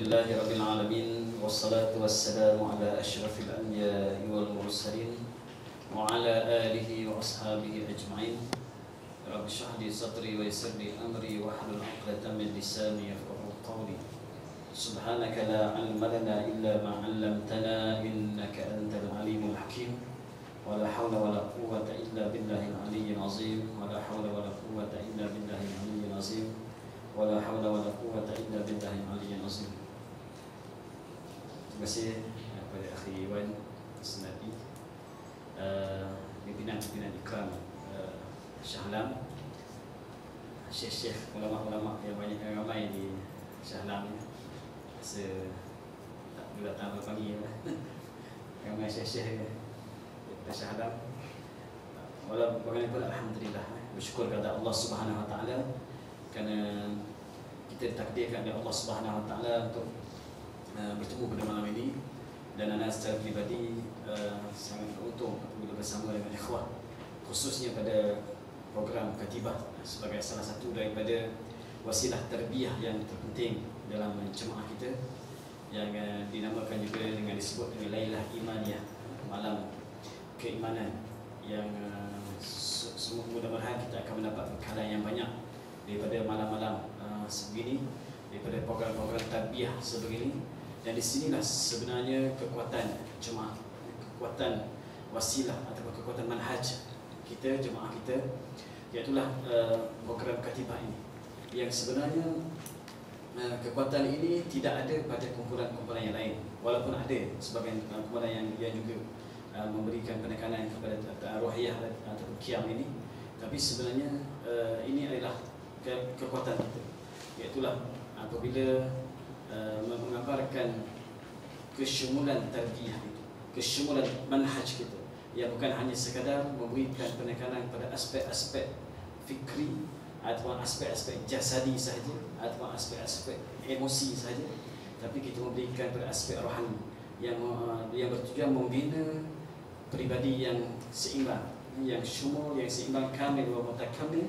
Alhamdulillahi Rabbil Alamin. Wassalatu wassalamu ala ashrafil anbiya'i wal mursalin wa ala alihi wa ashabihi ajma'in. Rabbi shrah li sadri wa yassir li amri wa hlul 'uqdatam min lisani yafqahu qawli. Subhanaka la 'ilma lana illa ma 'allamtana innaka antal alimul hakim. Wa la hawla wa la quwwata illa billahil aliyyil azim. Wa la hawla wa la quwwata illa billahil aliyyil azim. Wala haula wala quwwata illa billahil aliyyil azim. Terima kasih kepada akhi Iwan Senadi, pimpinan ikram Shah Alam, syekh-syekh ulama-ulama yang banyak yang ramai di Shah Alam. Rasa tak boleh datang pagi ramai syekh-syekh di Shah Alam. Walau bagaimanapun alhamdulillah, bersyukur kepada Allah Subhanahu wa taala kerana kita ditakdirkan oleh Allah Subhanahu wa taala untuk bertemu pada malam ini, dan ana secara pribadi sangat beruntung apabila bersama dengan ikhwah, khususnya pada program Katibah sebagai salah satu daripada wasilah tarbiyah yang terpenting dalam jemaah kita, yang dinamakan juga dengan disebut dengan Lailah Imaniyah, malam keimanan, yang semua mudah-mudahan kita akan mendapat bekalan yang banyak daripada malam-malam sebegini, daripada program-program tarbiyah sebegini. Dan di sinilah sebenarnya kekuatan jemaah, kekuatan wasilah ataupun kekuatan manhaj kita, jemaah kita, iaitulah program Katibah ini, yang sebenarnya kekuatan ini tidak ada pada kumpulan-kumpulan yang lain, walaupun ada sebagian kumpulan yang juga memberikan penekanan kepada ruhiyah ataupun qiyam ini, tapi sebenarnya ini adalah kekuatan kita, iaitulah apabila mengabarkan kesyumulan tarbiyah itu, kesyumulan manhaj kita, yang bukan hanya sekadar memberikan penekanan pada aspek-aspek fikri atau aspek-aspek jasadi sahaja atau aspek-aspek emosi sahaja, tapi kita memberikan pada aspek rohani yang bertujuan membina peribadi yang seimbang, yang syumul, yang seimbang, kamil wa mutakamil,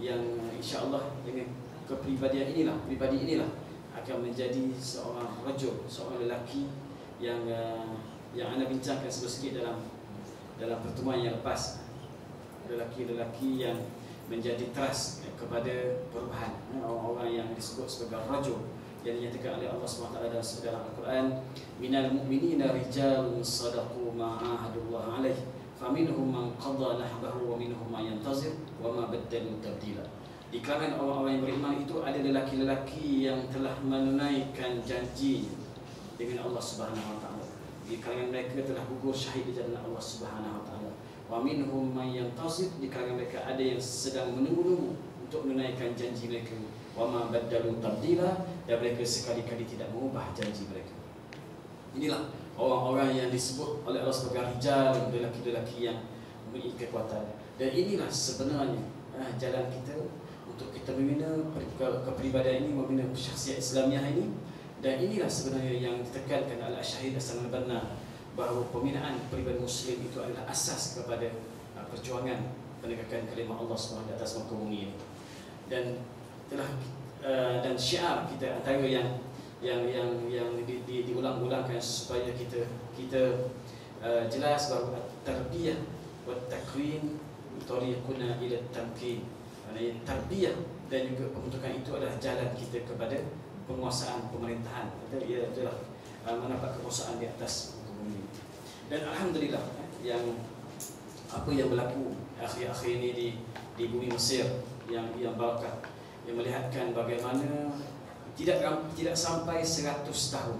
yang insya-Allah dengan kepribadian inilah, pribadi inilah akan menjadi seorang rajul, seorang lelaki yang anda bincangkan sedikit dalam pertemuan yang lepas, lelaki-lelaki yang menjadi teras kepada perubahan, orang-orang yang disebut sebagai rajul, yang dinyatakan oleh Allah SWT dalam Al-Quran, minal mu'minina rijalun sadaqu ma ahadullah alaih faminhum man qadha nahbahu wa minhum man yantazir wa ma baddalu tabdila. Di kalangan orang-orang yang beriman itu ada lelaki-lelaki yang telah menunaikan janji dengan Allah Subhanahu wa taala. Di kalangan mereka telah gugur syahid di jalan Allah Subhanahu wa taala. Wa minhum man yantazir, di kalangan mereka ada yang sedang menunggu-nunggu untuk menunaikan janji mereka. Wa ma baddalu tabdila, dan mereka sekali-kali tidak mengubah janji mereka. Inilah orang-orang yang disebut oleh Allah sebagai rijal, lelaki-lelaki yang memiliki kekuatan. Dan inilah sebenarnya jalan kita untuk kita membina kepribadian ini, membina syakhsiat Islamiah ini. Dan inilah sebenarnya yang ditekankan oleh Syahid Hasan Al-Banna, bahawa pembinaan peribadi Muslim itu adalah asas kepada perjuangan penegakan kalimah Allah SWT di atas muka bumi ini. Dan telah dan syiar kita antara yang diulang-ulangkan supaya kita jelas bahawa tarbiyah wa takwin tariquna ila tamkin. Tarbiyah dan juga pembentukan itu adalah jalan kita kepada penguasaan pemerintahan. Ia adalah mendapat kekuasaan di atas bumi. Dan alhamdulillah, yang apa yang berlaku akhir-akhir ini di bumi Mesir yang barakah, yang melihatkan bagaimana tidak sampai 100 tahun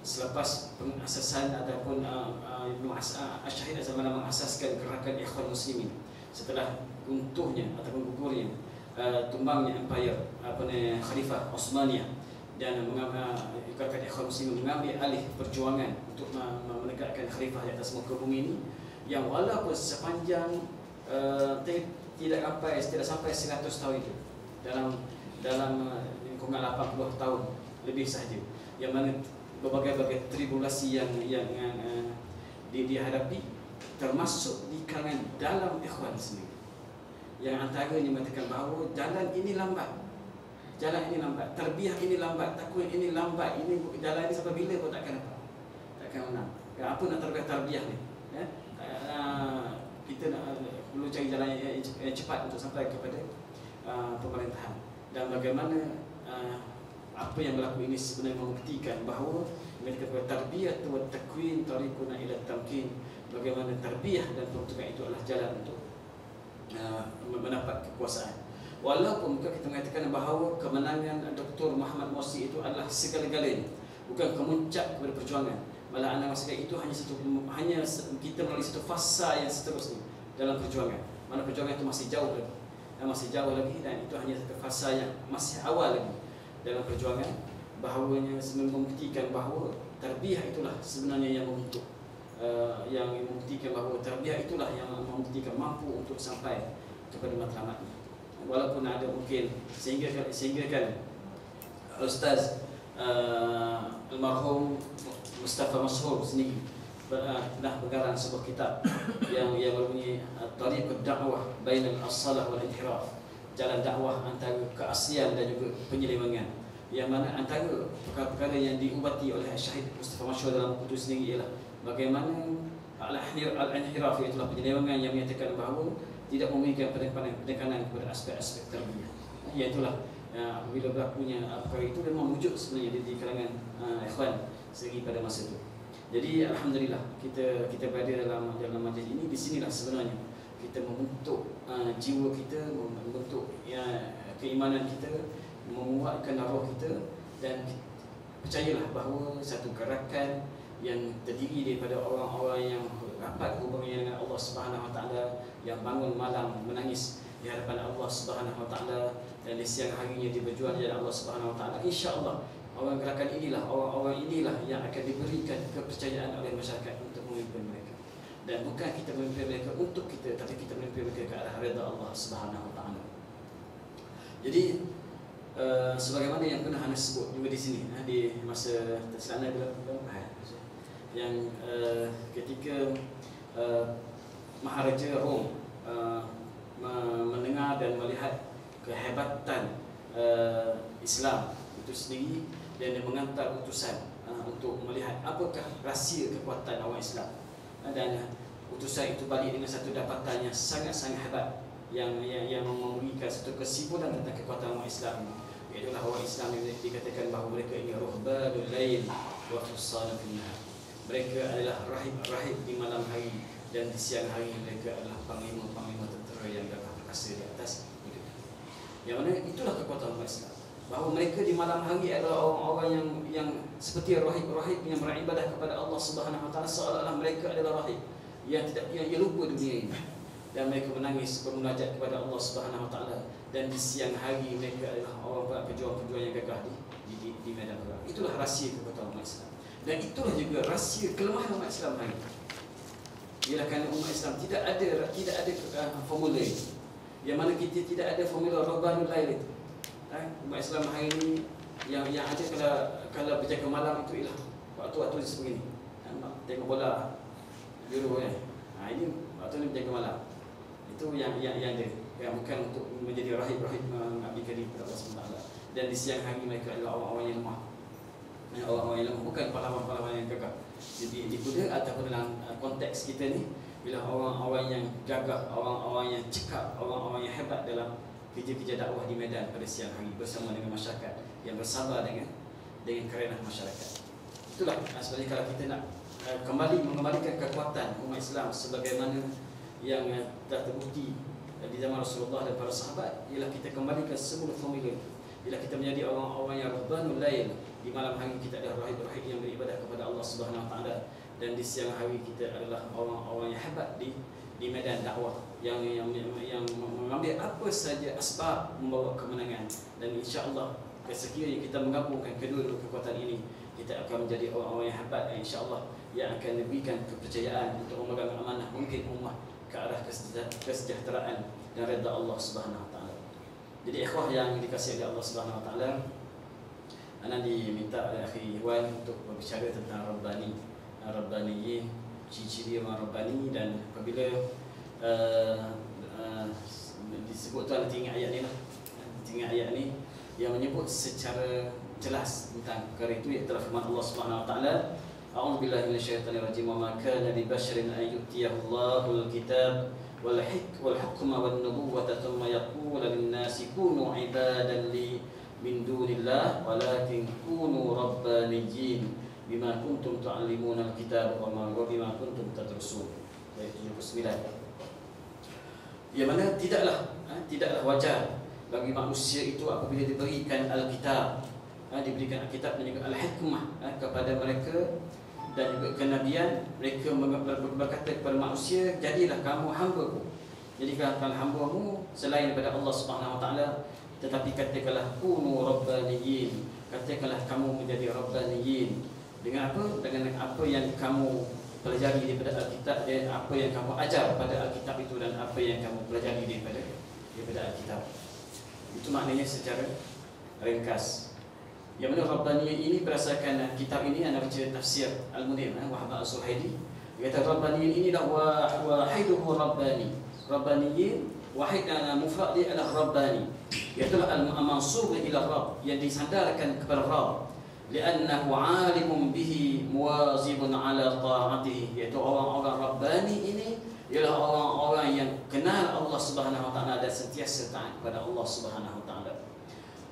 selepas pengasasan ataupun Syahid Hasan Al-Banna mengasaskan gerakan Ikhwan Muslimin, setelah runtuhnya ataupun gugurnya tumbangnya empire Khalifah Osmaniyah, dan gerakan Ikhwan Muslimin mengambil alih perjuangan untuk menegakkan khalifah di atas muka bumi ini, yang walaupun sepanjang tidak sampai 100 tahun itu, dalam lingkungan 80 tahun lebih sahaja, yang mana berbagai-bagai tribulasi yang dihadapi, termasuk di kalangan dalam ikhwan sendiri, yang antaranya mengatakan bahawa jalan ini lambat, jalan ini lambat, tarbiyah ini lambat, takwin ini lambat, ini jalan ini sampai bila pun takkan apa, takkan menang. Apa nak tarbiyah ni? Ya? Kita nak perlu cari jalan yang cepat untuk sampai kepada pemerintahan. Dan bagaimana apa yang berlaku ini sebenarnya membuktikan bahawa mereka tarbiyah wa takwin tariquna ila tamkin, bagaimana tarbiyah dan pembentukan itu adalah jalan untuk mendapat kekuasaan. Walaupun kita mengatakan bahawa kemenangan Dr. Muhammad Morsi itu adalah segala-galanya, bukan kemuncak kepada perjuangan, malah anda maksudkan itu hanya kita melalui satu fasa yang seterusnya dalam perjuangan. Mana perjuangan itu masih jauh lagi, dan itu hanya satu fasa yang masih awal lagi dalam perjuangan, bahawanya membuktikan bahawa tarbiyah itulah sebenarnya yang membentuk, yang membuktikan bahawa tarbiyah itulah yang membuktikan mampu untuk sampai kepada matlamatnya. Walaupun ada mungkin sehingga kan Ustaz almarhum Mustafa Mashhur sendiri dah bergarang sebuah kitab yang berbunyi Tariqud Da'wah Bainal As-Salah wal Inhiraf, jalan dakwah antara keaslian dan juga penyelewengan, yang mana antara perkara-perkara yang diubati oleh Syahid Mustafa Mashhur dalam buku itu sendiri ialah bagaimana al-inhiraf, iaitu penyelewengan yang menyatakan bahawa tidak memberikan penekanan kepada aspek-aspek tarbiyah. Iaitulah apabila berlakunya perkara itu memang wujud sebenarnya di kalangan ikhwan segi pada masa itu. Jadi alhamdulillah kita berada dalam majlis ini. Di sinilah sebenarnya kita membentuk jiwa kita, membentuk keimanan kita, menguatkan roh kita, dan percayalah bahawa satu gerakan yang terdiri daripada orang-orang yang rapat hubungannya dengan Allah Subhanahu Wa Taala, yang bangun malam menangis di hadapan Allah Subhanahu Wa Taala, dan di siang harinya dia berjuang di hadapan Allah Subhanahu Wa Taala. Insya-Allah orang-orang inilah yang akan diberikan kepercayaan oleh masyarakat untuk memimpin mereka. Dan bukan kita memimpin mereka untuk kita, tapi kita memimpin mereka ke arah redha Allah Subhanahu Wa Taala. Jadi sebagaimana yang pernah Anda sebut juga di sini di masa terselana yang ketika Maharaja Rom mendengar dan melihat kehebatan Islam itu sendiri, dan dia mengantar utusan untuk melihat apakah rahsia kekuatan awak Islam, dan utusan itu balik dengan satu dapatan yang sangat-sangat hebat yang memberikan satu kesimpulan tentang kekuatan awak Islam. Iaitulah awak Islam yang dikatakan bahawa mereka ini ruhbanul lail wa fussanun fil nahar. Mereka adalah rahib-rahib di malam hari, dan di siang hari mereka adalah panglima-panglima tentera yang gagah perkasa di atas hidup. Yang mana itulah kekuatan awak Islam, bahawa mereka di malam hari adalah orang-orang yang seperti rahib-rahib yang beribadah kepada Allah Subhanahu Wa Taala, seolah-olah mereka adalah rahib yang lupa dunia ini, dan mereka menangis bermunajat kepada Allah Subhanahu Wa Taala. Dan di siang hari mereka adalah orang pejuang-pejuang yang gagah di medan perang. Itulah rahsia kekuatan umat Islam, dan itulah juga rahsia kelemahan umat Islam hari ini. Ialah kerana umat Islam tidak ada formula itu, yang mana kita tidak ada formula ruhbanul lail itu. Umat Islam hari ini yang ada kalau berjaga malam itu ialah waktu-waktu seperti ini, tengok bola Euro kan. Ini waktu ni berjaga malam. Itu yang ada. Yang bukan untuk menjadi rahib-rahib mengabdikan diri kepada Allah SWT. Dan di siang hari mereka adalah orang-orang yang lemah. Orang-orang yang lemah, bukan pahlawan-pahlawan yang gagah. Jadi di kuda ataupun dalam konteks kita ni, bila orang-orang yang gagah, orang-orang yang cekap, orang-orang yang hebat dalam kerja-kerja dakwah di medan pada siang hari bersama dengan masyarakat yang bersabar dengan kerenah masyarakat. Itulah sebenarnya kalau kita nak mengembalikan kekuatan umat Islam sebagaimana yang telah terbukti di zaman Rasulullah dan para sahabat, ialah kita kembalikan semula formula. Ialah kita menjadi orang-orang yang ruhbanul lail. Di malam hari kita adalah rahib-rahib yang beribadah kepada Allah Subhanahu Wa Taala, dan di siang hari kita adalah orang-orang yang hebat di medan dakwah, yang mengambil apa saja asbab membawa kemenangan. Dan insya-Allah sekiranya kita menggabungkan kedua-dua kekuatan ini, kita akan menjadi orang-orang yang hebat, insya-Allah, yang akan diberikan kepercayaan untuk memegang amanah mungkin ummah ke arah kesejahteraan dan redha Allah Subhanahu Wa Taala. Jadi ikhwah yang dikasihi oleh Allah Subhanahu Wa Taala, ana diminta oleh akhi Iwan untuk berbicara tentang rabbaniyin, ciri-ciri orang rabbani. Dan apabila disebut tu, nanti ingat ayat ni lah. Ingat ayat ni, yang menyebut secara jelas tentang perkara itu, iaitu firman Allah Subhanahu wa taala, A'udzu billahi minasyaitonir rajim, wa ma kana li basharin an yu'tiyahu Allahul kitab wal hukma wan nubuwwata thumma yaqulu lin-nasi kunu 'ibadan li min dunillah walakin kunu rabbaniyyin bima kuntum tu'allimuna al-kitab wa bima kuntum tadrusun. Ayat 79. Yang mana tidaklah wajar bagi manusia itu apabila diberikan Alkitab, diberikan Alkitab dan juga Al-Hikmah kepada mereka dan juga kenabian, mereka berkata kepada manusia, jadilah kamu hamba-Ku, jadilah kamu hamba-Mu selain daripada Allah Subhanahu wa taala, tetapi katakanlah kunu rabbaniyyin, katakanlah kamu menjadi rabbaniyin. Dengan apa? Dengan apa yang kamu pelajari daripada Alkitab dan apa yang kamu ajar pada Alkitab itu dan apa yang kamu pelajari daripada Alkitab. Itu maknanya secara ringkas. Yang mana Rabbaniyyin ini berdasarkan kitab ini, anda baca tafsir Al-Munir Wahab Al-Suhaili, dia kata Rabbaniyyin ini dah wahiduhu Rabbani. Rabbaniyyin wahid mufrad dia adalah Rabbani, iaitu al-mansub ila Rabb, yang disandarkan kepada Rabb, li'annahu 'alimun bihi muwazibun 'ala ta'atihi, iaitu orang-orang Rabbani ini ialah orang-orang yang kenal Allah Subhanahu wa taala dan sentiasa taat kepada Allah Subhanahu wa taala.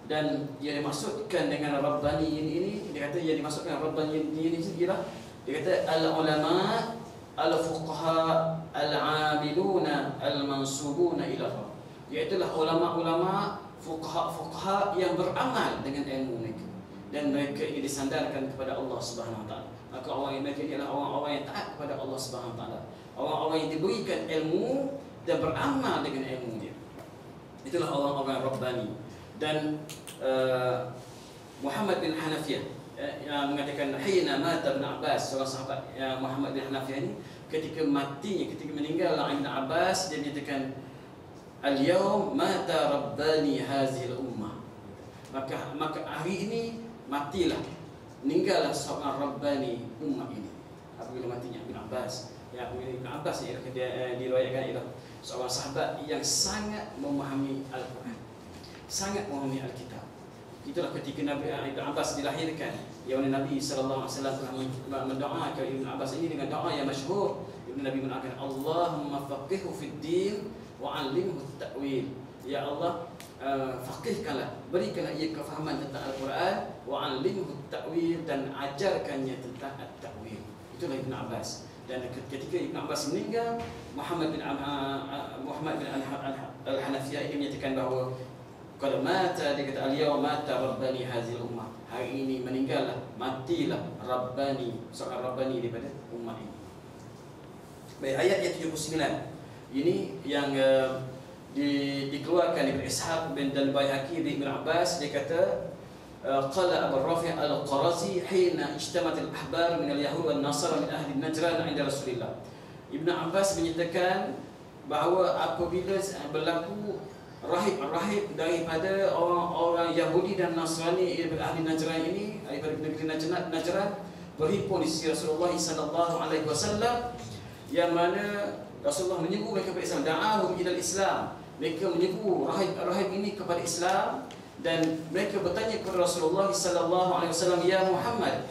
Dan yang dimaksudkan dengan Rabbaniyyin ini, dia kata yang dimaksudkan Rabbaniyyin ini ialah, dia kata al-ulama al-fuqaha al-'amiluna al-mansubuna ila Rabb, iaitu ulama-ulama fuqaha yang beramal dengan ilmu mereka dan mereka ini disandarkan kepada Allah Subhanahu wa taala. Maka orang mereka ialah orang-orang yang taat kepada Allah Subhanahu wa taala, orang-orang yang diberikan ilmu dan beramal dengan ilmu dia. Itulah orang-orang Rabbani. Dan Muhammad bin Hanafiyah yang mengatakan, hina mata Ibn Abbas, seorang sahabat Muhammad bin Hanafiyah ini, ketika matinya, ketika meninggal Ibn Abbas, dia menyatakan, al-yawm mata rabbani hazil ummah, maka hari ini matilah, meninggallah seorang Rabbani ummah ini. Apabila matinya Ibn Abbas, Ibn Abbas dia diriwayatkan ialah seorang sahabat yang sangat memahami Al-Quran, sangat memahami Alkitab. Itulah ketika Nabi Ibn Abbas dilahirkan, yang Nabi sallallahu alaihi wasallam telah mendoakan Ibn Abbas ini dengan doa yang masyhur. Nabi mengatakan, Allahumma faqihhu fid din wa 'allimhu at-ta'wil. Ya Allah, faqihkanlah, berikanlah ia kefahaman tentang Al-Quran, wa 'allimhu at-ta'wil, dan ajarkannya tentang at-ta'wil. Itulah Ibn Abbas. Dan ketika Ibn Abbas meninggal, Muhammad bin Al-Hanafiyah ini menyatakan bahawa kalau mata, dia kata, al-yawm mata rabbani hazil ummah, hari ini meninggallah, matilah Rabbani, seorang Rabbani daripada ummah ini. Baik, ayat yang 79 ini yang dikeluarkan Ibn Ishaq dan Baihaqi dari Ibn Abbas. Dia kata, qala Abu Rafi' al-Qarazi hina ijtamat al-ahbar min al-yahud wal nasara min ahli Najran 'inda Rasulillah. Ibn Abbas menyatakan bahawa apabila berlaku rahib-rahib daripada orang-orang Yahudi dan Nasrani ahli Najran ini, daripada negeri Najran, berhimpun di sisi Rasulullah sallallahu alaihi wasallam, yang mana Rasulullah menyeru mereka kepada Islam, da'ahum ilal Islam, mereka menyeru rahib-rahib ini kepada Islam, dan mereka bertanya kepada Rasulullah sallallahu alaihi wasallam, ya Muhammad,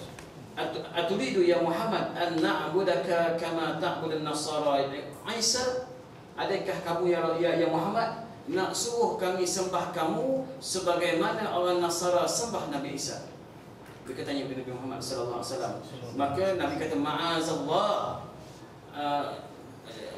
aturidu ya Muhammad an na'budaka kama ta'budun nasara Isa, adakah kamu ya Muhammad nak suruh kami sembah kamu sebagaimana orang Nasara sembah Nabi Isa? Dia tanya kepada Nabi Muhammad sallallahu alaihi wasallam. Maka Nabi kata, ma'azallah,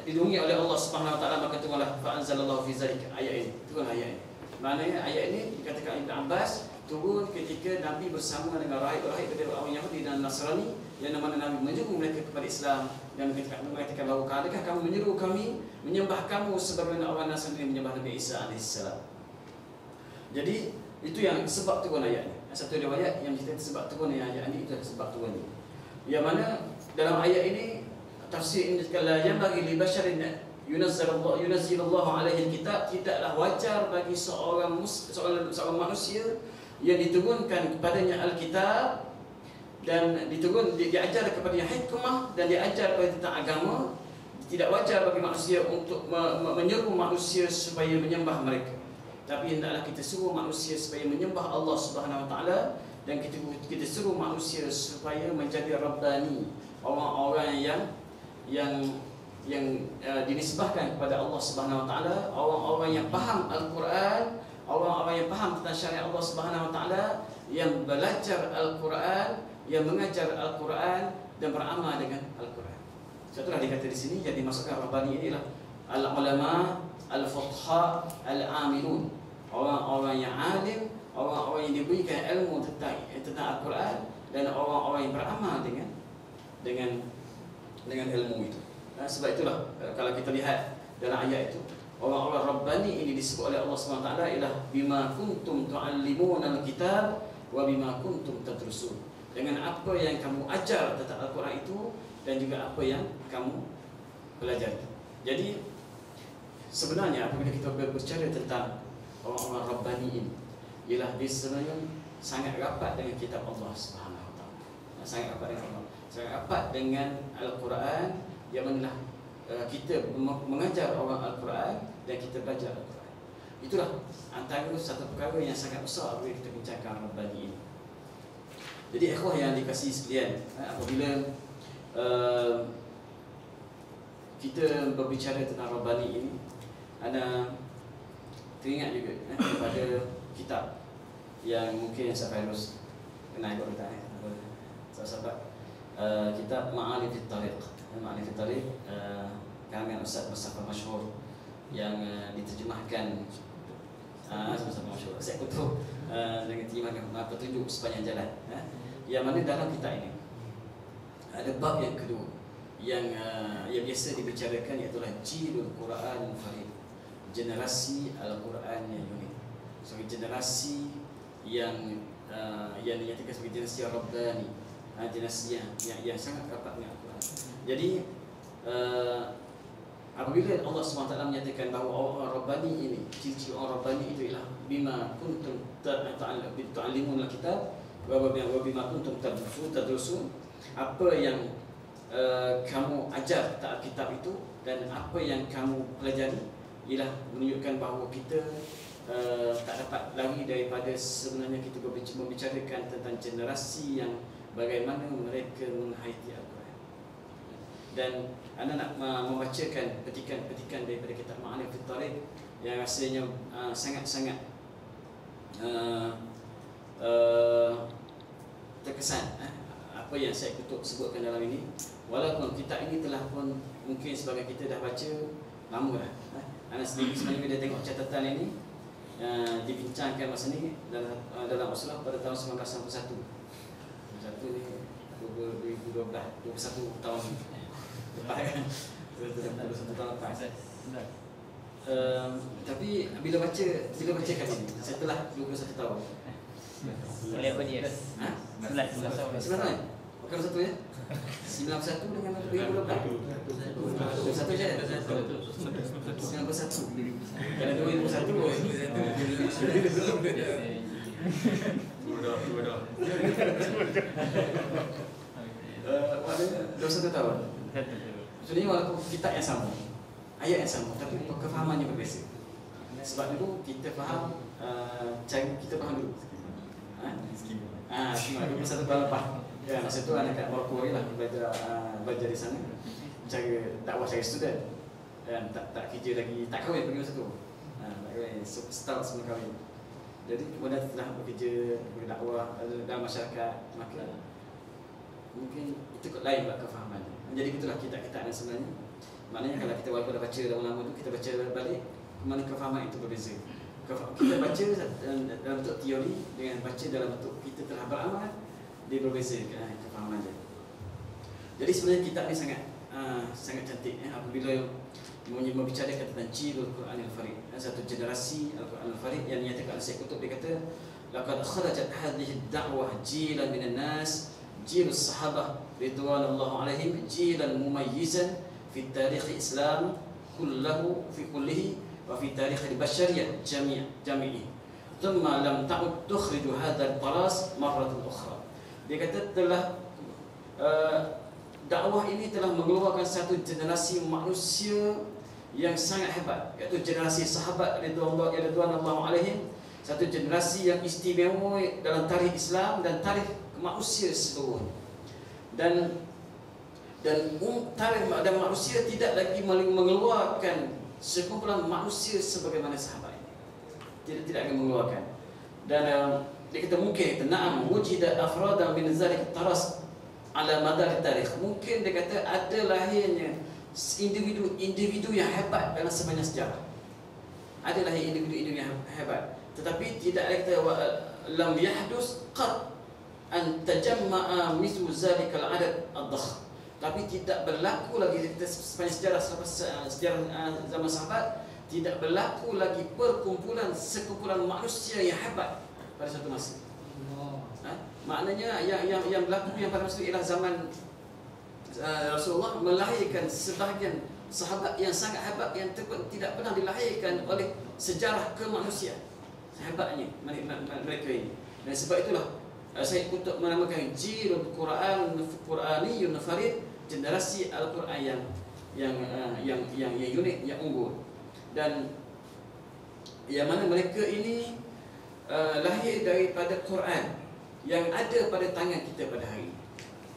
dilindungi oleh Allah Subhanahu wa taala. Maka turunlah fa anzalallahu fi zalika, ayat ini, turun ayat ini. Maknanya ayat ini dikatakan Ibn Abbas turun ketika Nabi bersama dengan rahib-rahib dari orang Yahudi dan Nasrani, yang mana Nabi menyeru mereka kepada Islam dan mengatakan bahawa, adakah kamu menyeru kami menyembah kamu sebagaimana orang Nasrani menyembah Nabi Isa AS. Jadi itu yang sebab turun ayat ini. Satu riwayat yang cerita sebab turun ayat ini, itu sebab turun ini. Yang mana dalam ayat ini tafsir ini kala yang bagi li basyarin yunazzilullahu alaihi alkitab, tidaklah wajar bagi seorang manusia yang diturunkan kepadanya Alkitab dan diajar kepadanya hikmah dan diajar kepada tentang agama. Tidak wajar bagi manusia untuk menyeru manusia supaya menyembah mereka. tapi hendaklah kita suruh manusia supaya menyembah Allah Subhanahu Wa Taala, dan kita suruh manusia supaya menjadi rabbani, orang-orang yang dinisbahkan kepada Allah Subhanahu Wa Taala, orang-orang yang faham Al-Quran, orang-orang yang faham tentang syariat Allah Subhanahu Wa Taala, yang belajar Al-Quran, yang mengajar Al-Quran dan beramal dengan Al-Quran. Itulah dikata di sini, jadi masukkan rabbani inilah al-ulama, al-fuqaha, al-amilun, orang-orang yang alim, orang-orang yang diberikan ilmu tentang Al-Quran, dan orang-orang yang beramal dengan ilmu itu. Sebab itulah kalau kita lihat dalam ayat itu, orang-orang rabbani ini disebut oleh Allah SWT ialah bima kuntum tu'allimuna al-kitab wa bima kuntum tadrusun, dengan apa yang kamu ajar tentang Al-Quran itu dan juga apa yang kamu pelajari. Jadi sebenarnya apabila kita berbicara tentang orang-orang rabbani ini, ialah dia sebenarnya sangat rapat dengan kitab Allah Subhanahu Wa Taala, sangat rapat dengan Allah, sangat rapat dengan Al-Quran, yang mana kita mengajar orang Al-Quran dan kita belajar Al-Quran. Itulah antara satu perkara yang sangat besar apabila kita bincangkan rabbani ini. Jadi ikhwah yang dikasihi sekalian, apabila kita berbicara tentang rabbani ini, ana teringat juga pada kitab yang mungkin saya harus kenal juga kita sahabat, kitab Ma'arif At-Tariq. Ma'arif At-Tariq karangan Ustaz Mustafa Masyhur yang diterjemahkan Mustafa Masyhur saya kutub dengan terjemahan petunjuk sepanjang jalan, yang mana dalam kitab ini ada bab yang kedua yang biasa dibicarakan, iaitu Jilul Quran Farid, generasi Al-Quran yang unik, sebagai generasi yang dinyatakan sebagai generasi Rabbani, generasi yang sangat rapat dengan Al-Quran. Jadi apabila Allah SWT menyatakan bahawa orang Rabbani ini, ciri-ciri orang Rabbani itu ialah bima kuntum tu'allimun al-kitab wa bima kuntum tadrusun, apa yang kamu ajar tentang kitab itu dan apa yang kamu pelajari, ialah menunjukkan bahawa kita tak dapat lari daripada sebenarnya kita membicarakan tentang generasi yang bagaimana mereka menghayati Al-Quran. Dan anda nak membacakan petikan-petikan daripada kitab Ma'arif At-Tariq yang rasanya sangat-sangat terkesan apa yang saya kutub sebutkan dalam ini. Walaupun kitab ini telah pun mungkin sebagai kita dah baca lama dah. Anda sendiri sebenarnya bila tengok catatan ini, dibincangkan masa ni dalam Rasulullah pada tahun 1991. 1991 ni 2012, 21 tahun lepas kan. 21 tahun lepas. Tapi bila baca kali ni setelah 21 tahun. Boleh apa dia? 11 tahun. Sebenarnya bukan satu ya. 91 dengan 2012. 21 je. 91. Kalau 2001 maknanya 21 tahun. Sebenarnya walaupun kitab yang sama, ayat yang sama, tapi kefahamannya berbeza. Sebab dulu kita faham cara kita faham dulu. Cuma 21 tahun lepas. Ya, masa tu anak kat Morocco lah belajar di sana. Cara dakwah saya student. Dan tak kerja lagi, tak kahwin pergi masa tu. Tak kahwin, start sebelum kahwin. Jadi kemudian setelah bekerja, berdakwah dalam masyarakat, maka mungkin itu lain buat kefahamannya. Jadi itulah kitab-kitab yang sebenarnya. Maknanya kalau kita walaupun dah baca dalam lama tu, kita baca balik, mana kefahaman itu berbeza. Kita baca dalam bentuk teori dengan baca dalam bentuk kita telah beramal, dia berbeza kefahamannya. Jadi sebenarnya kitab ni sangat cantik apabila membicarakan tentang Jilul Quran Al-Farid, satu generasi Al-Quran Al-Farid yang dinyatakan oleh Syekh Qutb. Dia kata laqad kharajat hadhihi ad-da'wah jilan minan nas, jilus sahabah ridwanullah alaihim, jilan mumayyizan fi tarikh Islam kullihi wa fi tarikh al-bashariyah jami'i thumma lam ta'ud tukhriju hadha al-taras marratan ukhra. Dia kata telah dakwah ini telah mengeluarkan satu generasi manusia yang sangat hebat, iaitu generasi sahabat radhiyallahu alaihim, satu generasi yang istimewa dalam tarikh Islam dan tarikh manusia seluruhnya. Dan tarikh dan manusia tidak lagi mengeluarkan sekumpulan manusia sebagaimana sahabat ini. Tidak akan mengeluarkan. Dan dia kata mungkin na'am wujida afradan min zalik taras ala madar tarikh. Mungkin dia kata ada lahirnya individu yang hebat dalam sepanjang sejarah. Ada lahir individu yang hebat. Tetapi tidak ada kata lam yahdus qat an tajamma'a mithlu zalikal adad ad-dakh. Tapi tidak berlaku lagi sepanjang sejarah zaman sahabat, tidak berlaku lagi sekumpulan manusia yang hebat pada satu masa. Maknanya yang berlaku yang pada masa itu ialah zaman Rasulullah melahirkan sebahagian sahabat yang sangat hebat yang tidak pernah dilahirkan oleh sejarah kemanusiaan. Hebatnya mereka ini. Dan sebab itulah saya untuk menamakan Jilul Quraniyun Farid, generasi Al-Quran yang unik, yang unggul. Dan yang mana mereka ini lahir daripada Quran yang ada pada tangan kita pada hari ini.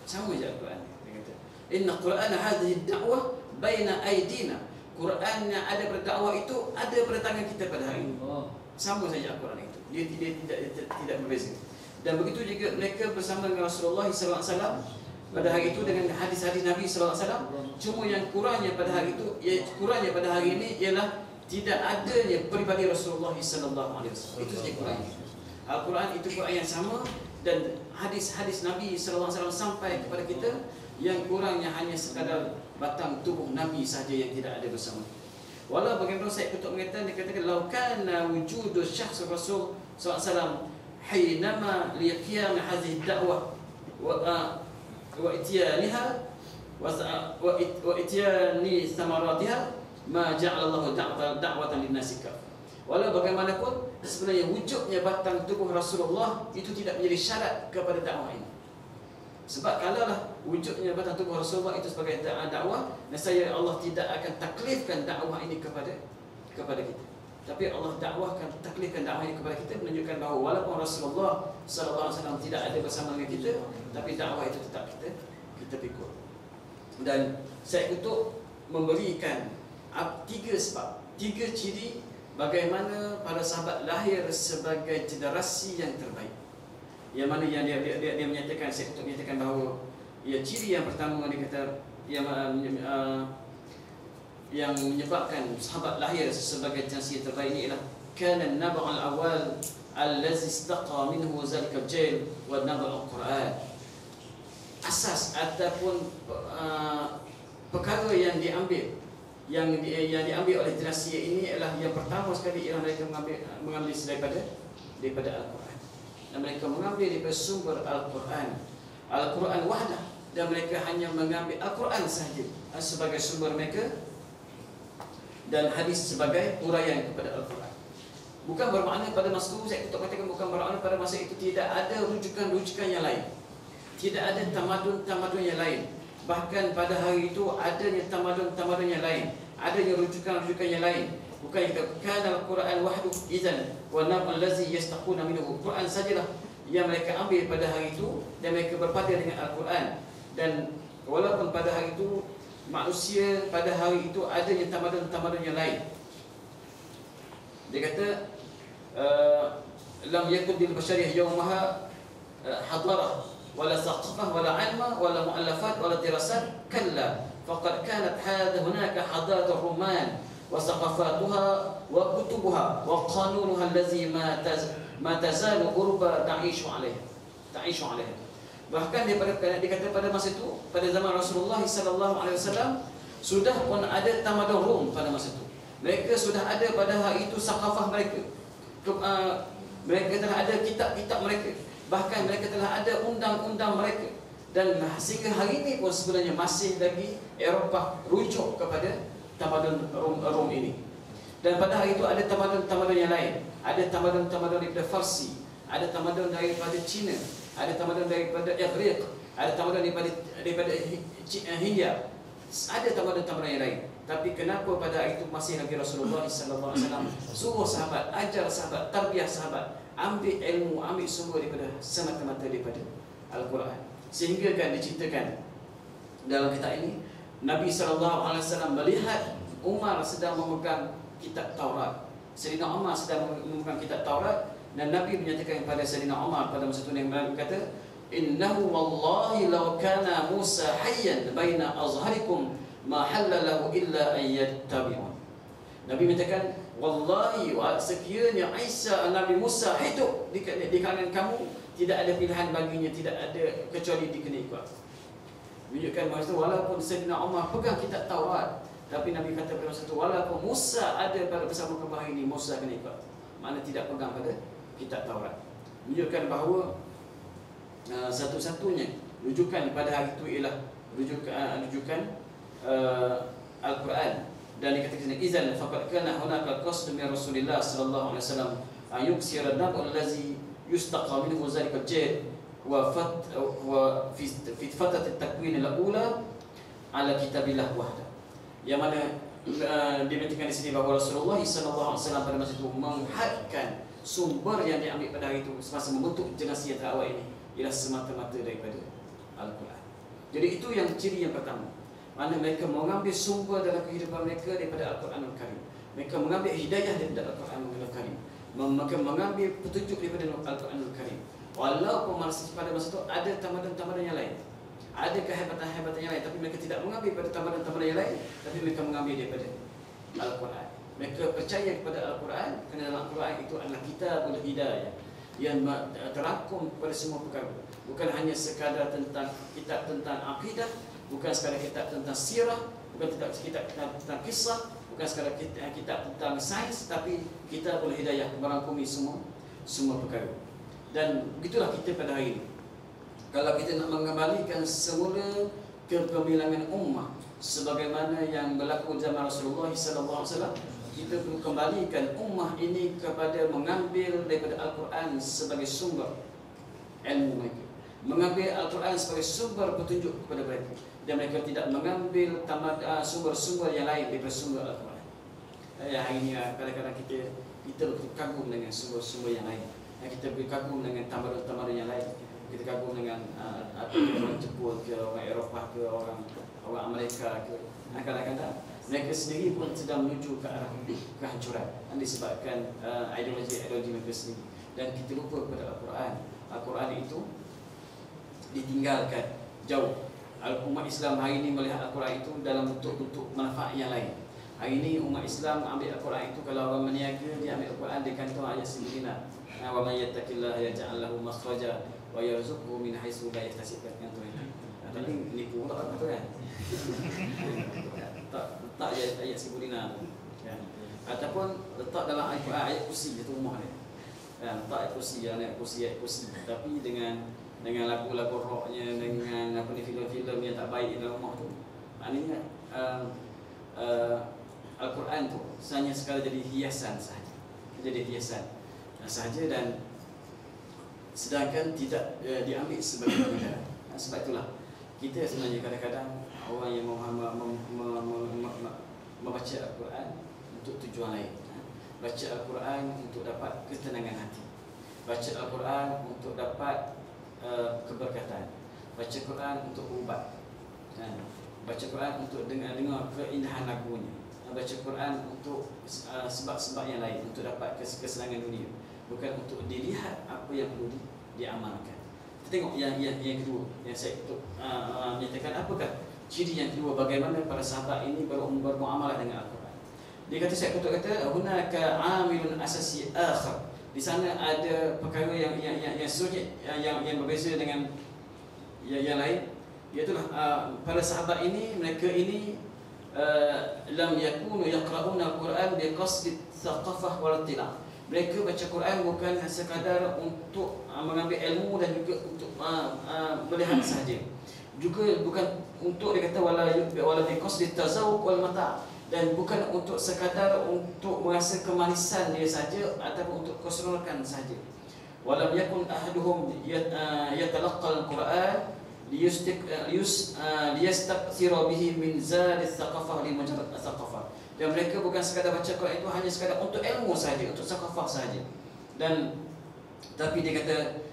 Sama je Al-Quran. Dia kata, "Inna Qur'ana hadhihi ad-da'wah baina aydina." Quran yang ada pada dakwah itu ada pada tangan kita pada hari ini. Sama saja Al-Quran itu. Dia tidak berbeza. Dan begitu juga mereka bersama dengan Rasulullah SAW pada hari itu dengan hadis-hadis Nabi SAW. Cuma yang kurangnya pada hari itu, kurangnya pada hari ini ialah tidak adanya peribadi Rasulullah SAW. Itu saja kurangnya. Al-Quran itu Quran yang sama dan hadis-hadis Nabi SAW sampai kepada kita. Yang kurangnya hanya sekadar batang tubuh Nabi saja yang tidak ada bersama. Walau bagaimana saya untuk mengatakan, dia katakan lau kana wujudu syakhs Rasul SAW hinama liqiyam hadhihi ad-da'wah wa ityaniha wa ityani thamaratiha ma ja'ala Allah da'watan lin-nasi kaf. Walau bagaimanapun sebenarnya wujudnya batang tubuh Rasulullah itu tidak menjadi syarat kepada dakwah ini. Sebab kalaulah wujudnya batang tubuh Rasulullah itu sebagai dakwah, nescaya Allah tidak akan taklifkan dakwah ini kepada kita. Tapi Allah taklifkan dakwah ini kepada kita, menunjukkan bahawa walaupun Rasulullah SAW tidak ada bersama dengan kita, tapi dakwah itu tetap kita pikul. Dan saya untuk memberikan 3 sebab, 3 ciri bagaimana para sahabat lahir sebagai generasi yang terbaik. Yang mana yang dia menyatakan, saya untuk menyatakan bahawa ciri yang pertama dia kata yang menyebabkan sahabat lahir sebagai generasi yang terbaik ini ialah kana an-nab' al-awwal allazi istaqa minhu zalika al-jail wa nab' al-Quran. Asas ataupun perkara yang diambil oleh generasi ini ialah yang pertama sekali ialah mereka mengambil daripada Al-Quran. Dan mereka mengambil daripada sumber Al-Quran, Al-Quran wahdah, dan mereka hanya mengambil Al-Quran sahaja sebagai sumber mereka dan hadis sebagai huraian kepada Al-Quran. Bukan bermakna pada masa itu, saya katakan bukan bermakna pada masa itu tidak ada rujukan-rujukan yang lain, tidak ada tamadun-tamadun yang lain. Bahkan pada hari itu adanya tamadun-tamadun yang lain, adanya rujukan-rujukan yang lain. Bukan kita kana al-Quran wahdu idzan wa nam allazi yastaquna minhu. Quran sajalah yang mereka ambil pada hari itu dan mereka berpada dengan Al-Quran. Dan walaupun pada hari itu manusia pada hari itu adanya tamadun-tamadun yang lain. Dia kata lam yakun bil bashariyah yawmaha hadarah wala saqafah wala ilma wala muallafat wala dirasat kalla faqad kanat hadha hunaka hadarat ar-ruman wa saqafatuha wa kutubuha wa qanunuha allazi ma tazalu urba ta'ishu alaiha. Bahkan dikata pada masa itu, pada zaman Rasulullah SAW sudah pun ada tamadun Rom pada masa itu. Mereka sudah ada pada hari itu saqafah mereka. Mereka telah ada kitab-kitab mereka. Bahkan mereka telah ada undang-undang mereka. Dan sehingga hari ini pun sebenarnya masih lagi Eropah rujuk kepada tamadun Rom ini. Dan pada hari itu ada tamadun-tamadun yang lain. Ada tamadun-tamadun daripada Farsi, ada tamadun daripada Cina, ada tamadun daripada Igriq, ada tamadun daripada Hindia, ada tamadun-tamadun yang lain. Tapi kenapa pada hari itu masih lagi Rasulullah SAW suruh sahabat, ajar sahabat, tarbiyah sahabat, ambil ilmu, ambil sumber daripada semata-mata daripada Al-Quran. Sehingga kan diceritakan dalam kitab ini, Nabi SAW melihat Umar sedang memegang kitab Taurat. Sayyidina Umar sedang memegang kitab Taurat, dan Nabi menyatakan kepada Sayyidina Umar pada masa itu yang berkata, innahu wallahi law kana Musa hayyan baina azharikum ma halalahu illa an yattabi'un. Nabi menyatakan, wallahi sekiranya Nabi Musa hidup di kalangan kamu, tidak ada pilihan baginya, tidak ada kecuali dikena ikut. Menunjukkan bahawa itu walaupun Sayyidina Umar pegang kitab Taurat, tapi Nabi kata pada masa itu, walaupun Musa ada pada bersama kamu hari ini, Musa kena ikut. Makna tidak pegang pada kitab Taurat. Menunjukkan bahawa satu-satunya rujukan pada hari itu ialah rujukan Al-Quran. Dan dikatakan sini, izan faqad kana hunaka qasd min Rasulillah sallallahu alaihi wasallam ayuksira nabul allazi yustaqa minhu zalika al-jid wa fi fatat at-takwin al-ula ala kitabillah wahda. Yang mana diberitakan di sini bahawa Rasulullah sallallahu alaihi wasallam pada masa itu menghadkan sumber yang diambil pada hari itu semasa membentuk generasi yang terawal ini ialah semata-mata daripada Al-Quran. Jadi itu yang ciri yang pertama. Mana mereka mengambil sumber dalam kehidupan mereka daripada Al-Quranul Karim. Mereka mengambil hidayah daripada Al-Quranul Karim. Mereka mengambil petunjuk daripada Al-Quranul Karim. Walaupun pada masa itu ada tamadan-tamadan yang lain, ada kehebatan-kehebatan yang lain, tapi mereka tidak mengambil pada tamadan-tamadan yang lain, tapi mereka mengambil daripada Al-Quran. Mereka percaya kepada Al-Quran kerana dalam Al-Quran itu adalah kitabul hidayah yang terangkum pada semua perkara. Bukan hanya sekadar tentang kitab tentang akidah, bukan sekadar kitab tentang sirah, bukan kitab tentang kisah, bukan sekadar kitab tentang sains, tapi kitabul hidayah merangkumi semua perkara. Dan begitulah kita pada hari ini. Kalau kita nak mengembalikan semula kegemilangan ummah sebagaimana yang berlaku zaman Rasulullah SAW, kita perlu kembalikan ummah ini kepada mengambil daripada Al-Quran sebagai sumber ilmu mereka, mengambil Al-Quran sebagai sumber petunjuk kepada mereka, dan mereka tidak mengambil sumber-sumber yang lain daripada sumber Al-Quran. Hari ini kadang-kadang kita betul kagum dengan sumber-sumber yang lain, kita berkagum dengan tamaran-tamaran yang lain, kita kagum dengan orang Jepun ke, orang Eropah ke, orang Amerika ke. Kadang-kadang mereka sendiri pun sedang menuju ke arah kehancuran disebabkan ideologi mereka sendiri. Dan kita lupa kepada Al-Quran. Al-Quran itu ditinggalkan jauh. Umat Islam hari ini melihat Al-Quran itu dalam bentuk-bentuk manfaat yang lain. Hari ini umat Islam ambil Al-Quran itu, kalau orang meniaga, dia ambil Al-Quran di kantong ayat 9. Wa may yattaqillaha yaj'al lahu makhraja wa yarzuqhu min haitsu la yahtasib. Tapi nipu pula betul kan? Letak ayat 9 kan? Ataupun letak dalam Al-Quran ayat kursi itu rumah dia. Letak ayat kursi, tapi dengan lagu-lagu rocknya, dengan filem-filem yang tak baik dalam rumah tu. Maknanya Al-Quran tu hanya sekadar jadi hiasan sahaja. Jadi hiasan sahaja, dan sedangkan tidak diambil sebagai pelajaran. Sebab itulah kita sebenarnya kadang-kadang orang yang membaca Al-Quran untuk tujuan lain. Baca Al-Quran untuk dapat ketenangan hati, baca Al-Quran untuk dapat keberkatan, baca Quran untuk ubat, baca Quran untuk dengar keindahan lagunya, baca Quran untuk sebab-sebab yang lain, untuk dapat kesenangan dunia, bukan untuk dilihat apa yang perlu diamalkan. Kita tengok yang kedua yang saya menyatakan apakah ciri yang kedua, bagaimana para sahabat ini bermuamalah dengan Al-Quran. Dia kata, saya kata hunaka amilun asasi akhar. Di sana ada perkara yang sulit, yang berbeza dengan yang lain. Iaitulah para sahabat ini, mereka ini lam yakunu yaqra'una al-Quran biqasdi thaqafah wal tila'. Mereka baca Quran bukan sekadar untuk mengambil ilmu dan juga untuk melihat sahaja. Juga bukan untuk, dia kata wala biqasdi tazawuq wal mata', dan bukan untuk sekadar untuk merasa kemanisan dia saja ataupun untuk keseronokan saja. Walam yakun ahaduhum yatalaqqa al-Quran liyastakthira bihi min zadi thaqafah li mujarrad thaqafah. Dan mereka bukan sekadar baca Quran itu hanya sekadar untuk ilmu saja, untuk thaqafah saja. Dan tapi dia kata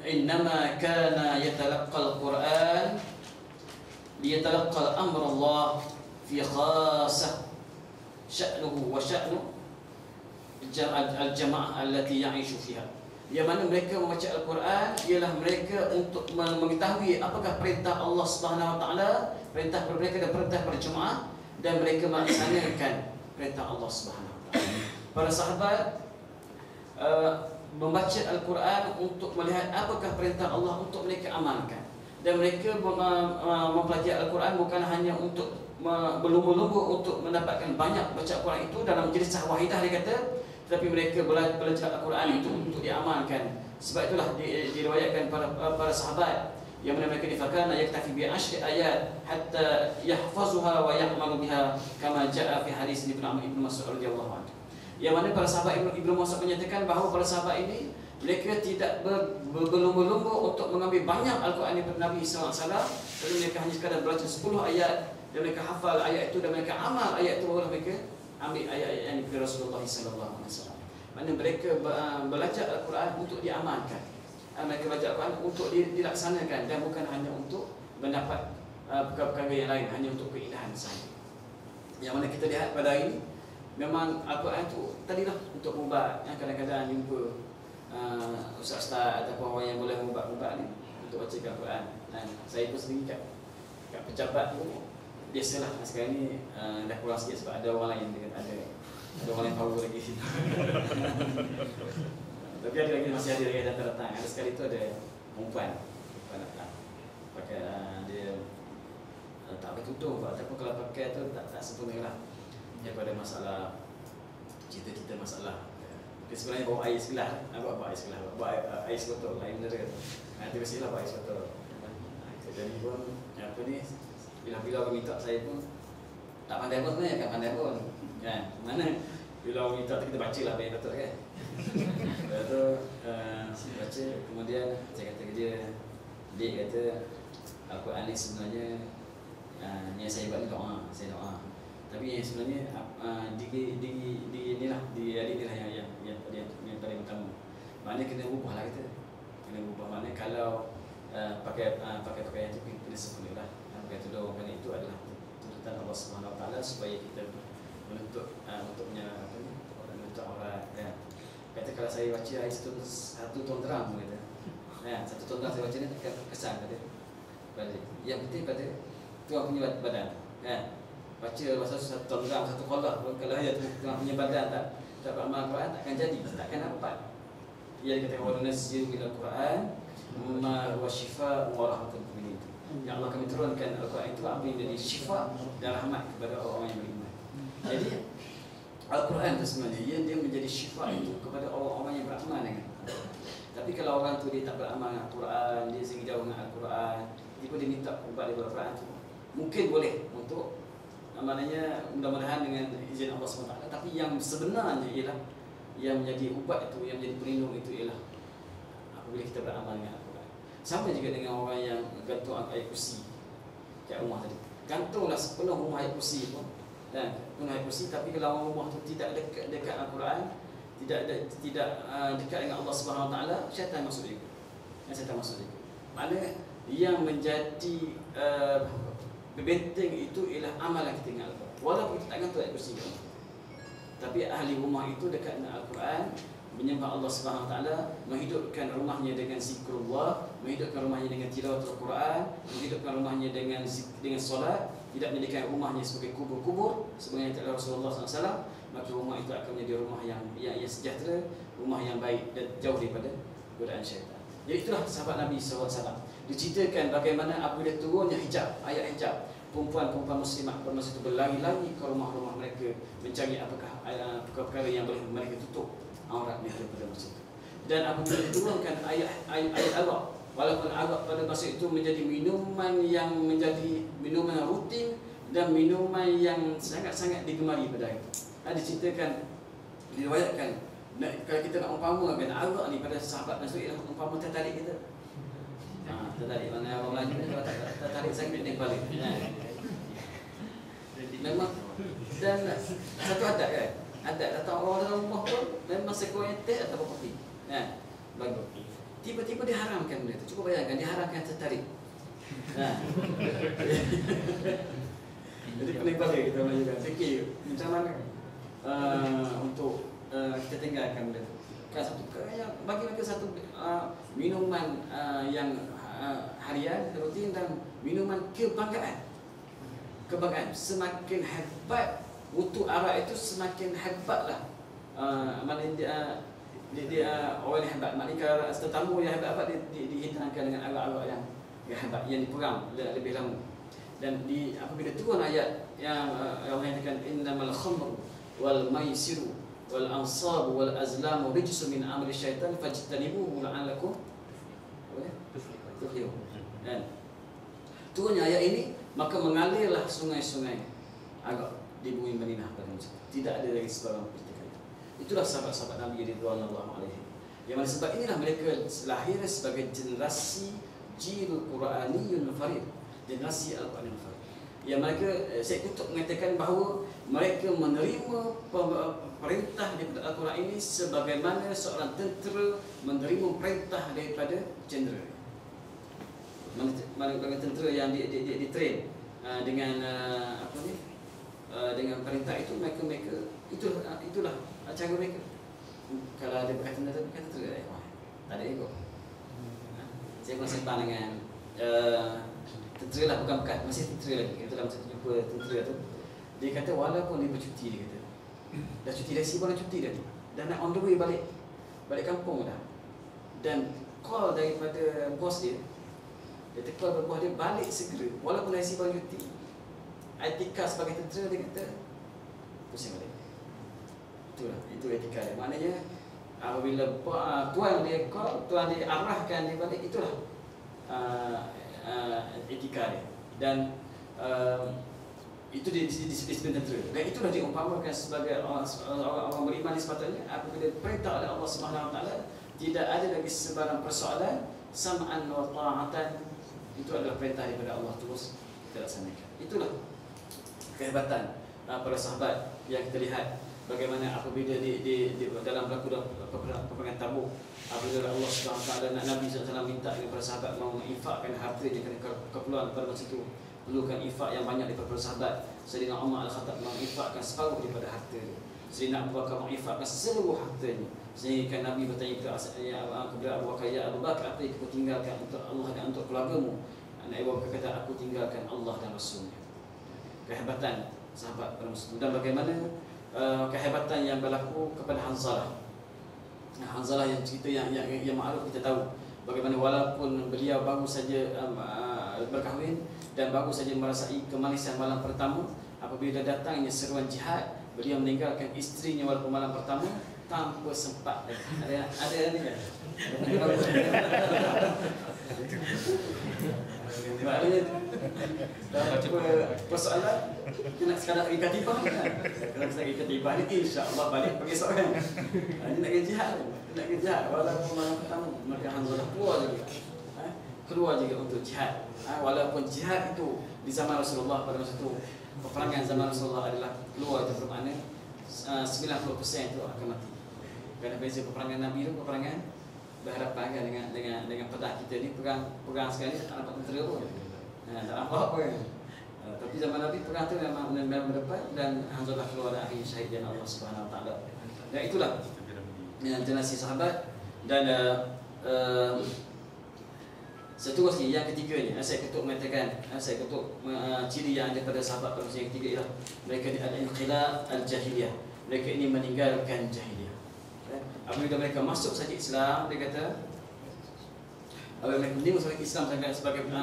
innama kana yatalaqqal Quran liyatalaqqal amra Allah fi khassah sya'nuhu wa sya'nu al-jama'ah allati ya'ishu fiha. Yang mana mereka membaca Al-Quran ialah mereka untuk mengetahui apakah perintah Allah Subhanahu Wa Taala, perintah kepada mereka dan perintah kepada jemaah, dan mereka melaksanakan perintah Allah Subhanahu Wa Taala. Para sahabat membaca Al-Quran untuk melihat apakah perintah Allah untuk mereka amalkan, dan mereka mempelajari Al-Quran bukan hanya untuk berlumba-lumba untuk mendapatkan banyak baca Al-Quran itu dalam majlis wahidah dia kata, tapi mereka belajar Al-Quran itu untuk diamalkan. Sebab itulah diriwayatkan para sahabat yang mana mereka difakana yaktafi bi 10 ayat hatta yahfazuha wa ya'malu biha kama jaa fi hadis Ibnu Mas'ud radhiyallahu anhu. Yang mana para sahabat Ibnu Mas'ud menyatakan bahawa para sahabat ini mereka tidak berlumba-lumba untuk mengambil banyak Al-Quran daripada Nabi SAW, tapi mereka hanya sekadar belajar 10 ayat dan mereka hafal ayat itu dan mereka amal ayat itu, barulah mereka ambil ayat-ayat yang daripada Rasulullah SAW. Mana mereka belajar Al-Quran untuk diamalkan, mereka belajar Al-Quran untuk dilaksanakan, dan bukan hanya untuk mendapat perkara-perkara yang lain, hanya untuk keindahan saja. Yang mana kita lihat pada hari ini, memang Al-Quran itu tadilah untuk ubat. Yang kadang-kadang jumpa ustaz-ustaz ataupun orang yang boleh ubat-ubat ni untuk baca Al-Quran. Saya pun sendiri kat pejabat tu biasalah sekarang ni dah kurang sikit sebab ada orang lain dengan ada orang lain power lagi. Tapi ada lagi, masih ada lagi datang-datang. Ada sekali tu ada perempuan datang pakai dia tak pakai tudung ataupun kalau pakai tu tak sempurna lah. Daripada masalah cerita-cerita masalah dia sebenarnya bawa air segelas, bawa air segelas, bawa air sebotol, air mineral. Nanti mestilah bawa air sebotol. Jadi pun apa ni, bila orang minta saya pun tak pandai pun sebenarnya, kan pandai pun kan. Mana bila orang minta tu kita baca lah apa yang betul kan. Lepas tu baca, kemudian saya kata ke dia, dia kata Al-Quran ni sebenarnya yang saya buat ni doa, saya doa. Tapi yang sebenarnya di adik ni lah yang paling utama. Maknanya kena ubah lah kita. Kena ubah, maknanya kalau pakai pakaian tu kena sempurna lah. Pakai tudung, kerana itu adalah tuntutan Allah Subhanahu Wa Taala supaya kita menuntut menuntut aurat kan. Kata kalau saya baca ayat satu ton terang kata. Satu ton terang saya baca ni takkan kesan kata. Yang penting pada tuan punya badan kan. Baca pasal satu ton terang, satu qolah, kalau ayat tuan punya badan tak beramal Quran takkan jadi, takkan dapat. Ia dikatakan wa nunazzilu minal Quran ma huwa shifa wa rahmatul mu'minin. Ya Allah, kami turunkan Al-Quran itu apa yang jadi syifa dan rahmat kepada orang-orang yang beriman. Jadi Al-Quran itu sebenarnya dia menjadi syifa itu kepada orang-orang yang beramal dengan. Tapi kalau orang tu dia tak beramal dengan Al-Quran, dia sehingga jauh dengan Al-Quran, tiba dia minta ubat daripada Al-Quran tu, mungkin boleh untuk maknanya mudah-mudahan dengan izin Allah SWT. Tapi yang sebenarnya ialah yang menjadi ubat itu, yang menjadi pelindung itu ialah apabila kita beramal dengan Al-Quran. Sama juga dengan orang yang gantung ayat kursi kat rumah tadi. Gantunglah sepenuh rumah ayat kursi pun, dan penuh ayat kursi, tapi kalau rumah tu tidak dekat Al-Quran, tidak dekat dengan Allah Subhanahu Wa Taala, syaitan masuk juga. Syaitan masuk juga. Maknanya yang menjadi benteng itu ialah amalan kita dengan Al-Quran. Walaupun kita tak gantung ayat kursi kan. Tapi ahli rumah itu dekat dengan Al-Quran, menyembah Allah Subhanahu Wa Taala, menghidupkan rumahnya dengan zikrullah, menghidupkan rumahnya dengan tilawatul Quran, menghidupkan rumahnya dengan solat, tidak menjadikan rumahnya sebagai kubur-kubur sebagaimana kata Rasulullah SAW, maka rumah itu akan menjadi rumah yang sejahtera, rumah yang baik dan jauh daripada godaan syaitan. Jadi itulah sahabat Nabi SAW. Diceritakan bagaimana apabila turunnya hijab, ayat hijab, perempuan-perempuan muslimah pada masa itu berlari-lari ke rumah-rumah mereka mencari apakah perkara yang boleh mereka tutup aurat mereka pada masa itu. Dan apabila diturunkan ayat arak, walaupun arak pada masa itu menjadi minuman yang menjadi minuman rutin dan minuman yang sangat-sangat digemari pada hari itu. Diceritakan, diriwayatkan, kalau kita nak umpamakan arak ni pada sahabat Nabi ialah umpama teh tarik kita. Tertarik. Mana orang Melayu ni kalau tak tertarik sangat dia balik. Memang dan satu adat kan. Adat datang orang dalam rumah pun memang sekurang teh atau kopi. Bagi. Tiba-tiba diharamkan benda tu. Cuba bayangkan diharamkan tertarik. Jadi pening balik kita Melayu kan. Fikir macam mana untuk kita tinggalkan benda tu. Kan satu bagi mereka satu minuman yang harian rutin dan minuman kebanggaan. Kebanggaan semakin hebat mutu arak itu semakin hebatlah. Maknanya dia orang yang hebat. Maknanya tetamu yang hebat dihidangkan dengan arak-arak yang hebat yang diperang lebih lama. Dan apabila turun ayat yang Allah mengatakan innamal khamru wal maisiru wal ansabu wal azlamu rijsun min amali syaitan fajtanibuhu la'allakum tuflihun. Dan turunnya ayat ini maka mengalirlah sungai-sungai agak di bumi Madinah pada masa itu. Tidak ada lagi sebarang pertikaian. Itulah sahabat-sahabat Nabi radhiyallahu alaihi. Yang mana sebab inilah mereka lahir sebagai generasi jil Quraniyun farid, generasi Al-Quran farid. Yang mereka Syekh Qutb mengatakan bahawa mereka menerima perintah daripada Al-Quran ini sebagaimana seorang tentera menerima perintah daripada jeneral. Mana tentera yang di-train dengan apa ni? Dengan perintah itu mereka itulah cara mereka. Kalau ada berkaitan dengan tentera tak ada ego. Saya pernah sembang dengan tentera lah, bukan masih tentera lagi. Kita dalam satu jumpa tentera tu, dia kata walaupun dia bercuti, dia kata dah cuti dah, sibuk dah cuti dah, dan nak on the way balik kampung dah, dan call daripada bos dia call daripada bos dia balik segera walaupun dah sibuk cuti. Etika sebagai tentera, dia kata pusing balik. Itu etika dia. Maknanya apabila tuan dia call, tuan dia arahkan dia balik, itulah etika dia. Dan itu disiplin tentera. Dan itulah diumpamakan sebagai orang beriman sepatutnya. Apabila perintah oleh Allah Subhanahu Wa Taala, tidak ada lagi sebarang persoalan, sam'an wa ta'atan. Itu adalah perintah daripada Allah, terus kita laksanakan. Itulah kehebatan para sahabat yang kita lihat bagaimana apabila di dalam berlaku peperangan Tabuk, apabila Allah Subhanahu Wa Taala Nabi SAW minta kepada sahabat mau menginfakkan harta dia kerana keperluan pada masa itu, perlukan infak yang banyak daripada para sahabat. Sayyidina Umar Al-Khattab menginfakkan separuh daripada harta dia. Sayyidina Abu Bakar menginfakkan seluruh hartanya. Sehingga Nabi bertanya kepada Abu Bakar, ya Abu Bakar, apa yang kau tinggalkan untuk Allah dan untuk keluargamu? Nabi Abu Bakar kata, aku tinggalkan Allah dan Rasulnya. Kehebatan sahabat pada masa itu. Dan bagaimana kehebatan yang berlaku kepada Hanzalah. Hanzalah yang cerita yang maklum kita tahu bagaimana walaupun beliau baru saja berkahwin dan baru saja merasai kemanisan malam pertama, apabila datangnya seruan jihad, beliau meninggalkan isterinya walaupun malam pertama tanpa sempat. Ada ni kan? Maknanya persoalan kita nak sekadar pergi katibah kan? Kalau kita pergi katibah ni insya-Allah balik pergi seorang. Dia nak pergi jihad, walaupun malam pertama maka Hanzalah keluar juga untuk jihad. Walaupun jihad itu di zaman Rasulullah pada masa itu, peperangan zaman Rasulullah adalah keluar itu bermakna 90% itu akan mati. Kerana beza peperangan Nabi itu peperangan berhadapan dengan pedang. Kita ni perang sekali tak nampak tentera pun. Tak nampak apa kan. Tapi zaman Nabi perang tu memang berdepan dan Hanzalah keluar dan akhirnya syahid dengan Allah Subhanahu Wa Taala. Dan itulah generasi sahabat. Dan seterusnya yang ketiganya, saya ketuk mengatakan, ciri yang ada pada sahabat pada yang ketiga ialah mereka al-inqilab al-jahiliyah. Mereka ini meninggalkan jahiliyah. Apabila mereka masuk saja Islam, dia kata apabila mereka menerima sebagai Islam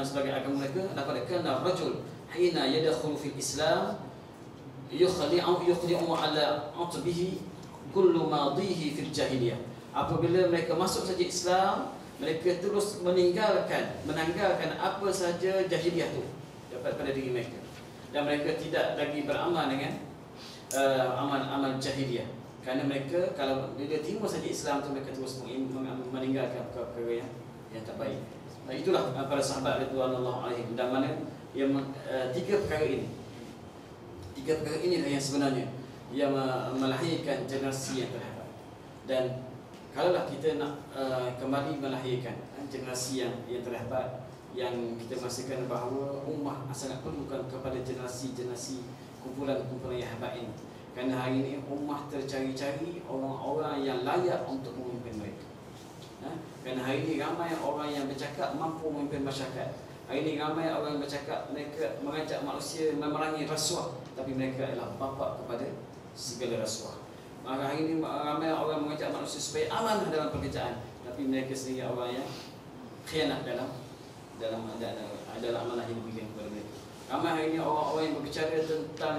sebagai agama mereka, laqad kana rajul hina yadkhulu fil Islam yukhli'u ala atbihi kullu madhihi fil jahiliyah. Apabila mereka masuk saja Islam, mereka terus menanggalkan apa saja jahiliyah itu dapat pada diri mereka, dan mereka tidak lagi beramal dengan amal-amal jahiliyah. Kerana mereka kalau dia terima saja Islam tu, mereka terus meninggalkan perkara yang tak baik. Itulah para sahabat radhiyallahu alaihim. Dan mana yang tiga perkara inilah yang sebenarnya yang melahirkan generasi yang terhebat. Dan kalaulah kita nak kembali melahirkan generasi yang terhebat, yang kita merasakan bahawa ummah sangat perlukan kepada generasi-generasi kumpulan-kumpulan yang hebat ini. Kerana hari ini ummah tercari-cari orang-orang yang layak untuk memimpin mereka. Kerana hari ini ramai orang yang bercakap mampu memimpin masyarakat. Hari ini ramai orang yang bercakap mereka mengajak manusia memerangi rasuah, tapi mereka adalah bapa kepada segala rasuah. Maka hari ini ramai orang mengajak manusia supaya amanah dalam pekerjaan, tapi mereka sendiri orang yang khianat dalam amanah yang diberikan kepada mereka. Ramai hari ini orang-orang yang berbicara tentang